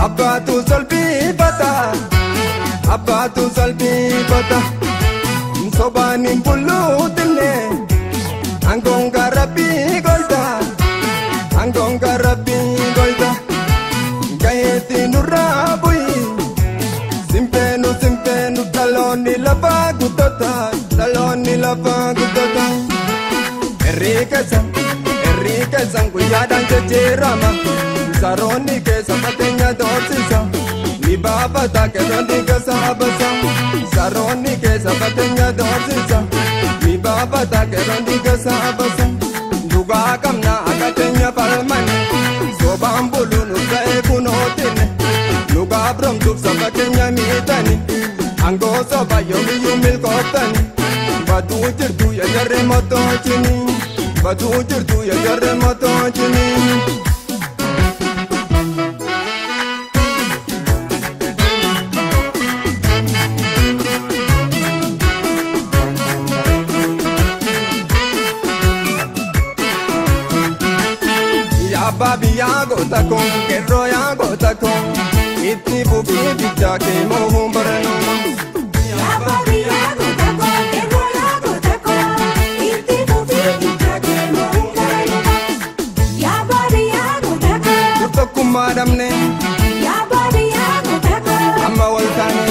Abbatu salphifata Abbatu salphifata Sobaan hin bulluutinne Aangoon garabbii golta Aangoon garabbii golta Gaheetti nurraa bu'i Simpeenu dhaloonni lafa guddata Dhaloonni lafa guddata Herrii keessan guyyaadhaan jijjiirama Saroonni keessa fakkeenya doorsisa Ni baafata keroonni keessa abasa Saroonni keessa fakkeenya doorsisa Ni baafata keroonni keessa abasa Dhugaa qabna akka keenya falmanne Sobaan buluun ga'ee kunootine Dhugaa biromtuuf saba keenya miidhani Angoo soba yoomiyyuu milkooftani Baduu jirtu yajarree mootoochini Baduu jirtu yajarree mootoochini Babi ya gota kon, kerro ya gota kon, itti buki bicha ke mohum barano. Ya babi ya gota kon, kerro ya gota kon, itti buki bicha ke mohum barano. Ya babi ya gota kon, Kurto kumadamne, ya babi ya gota kon, amma waltane.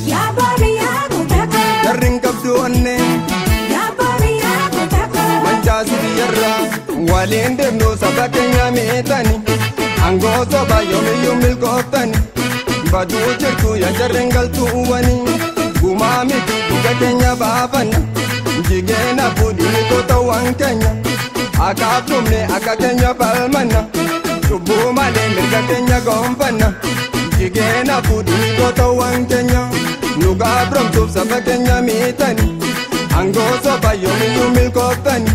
ya babi ya gota kon, Jarring kabdu anne, ya babi ya gota kon, manjasi biyarra. Waliin deemnu saba keenya miidhani Angoo soba yoomiyyuu milkooftani Baduu jirtu yajarreen galtuuwwani Gumaa miti dhuga keenya baafanna Jigeena fuudhini gootawwan keenya Akaaf dhumne akka keenya falmanna Cubbuu malee mirga keenya goonfanna Jigeena fuudhini gootawwan keenya Nugaa biromtuuf saba keenya miidhani Angoo soba yoomiyyuu milkooftani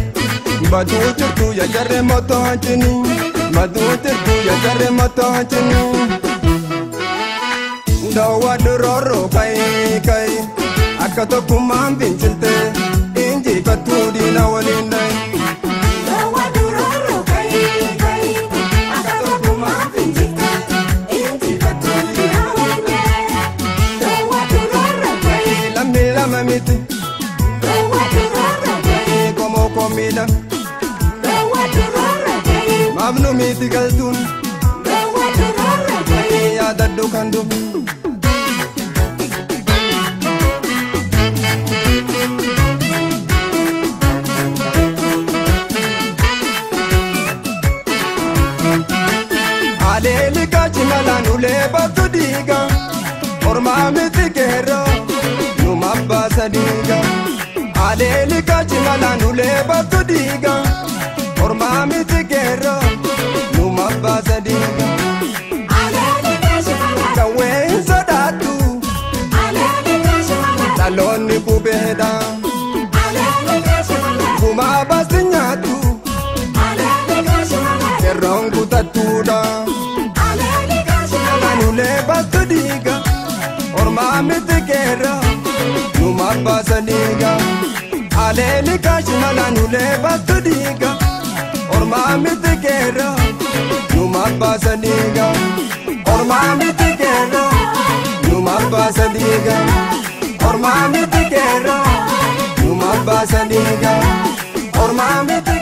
Baduu jirtu yajarree mootoochini Baduu jirtu yajarree mootoochini Dawaa durooroo kayi Akka tokkummaan fincilte Injifattuu diina waliin dhayi dawaa durooroo kayi akka tokkummaan fincilte injifattuu diina waliin dhayi dawaa durooroo kayi Lammi lama miti dawaa durooroo kayi Komoo komiidha dawaa durooroo kayi Maafnu miti galtuun dawaa durooroo kayi Yaadaddu kan dhufu Aleeli kachimalaan ulee battu diiga Ormaa miti keerro numa baasa diiga Aleeli kachimalaan ulee battu diiga Ormaa miti keerro numa baasa diiga aleeli kaashimala Kawwee hin sodaattu aleeli kaashimala dhaloonni qubeedha aleeli kaashimala Gumaa baasti nyaattu aleeli kaashimala kerroon kutattuudha aleeli kaashimala Ulee battu diiga Ormaa miti keerro numa baasa diiga Aleeli kaashimalaan ulee battu diiga Ormaa miti keerro numa baasa diiga Ormaa miti keerro numa baasa diiga Ormaa miti keerro numa baasa diiga Ormaa miti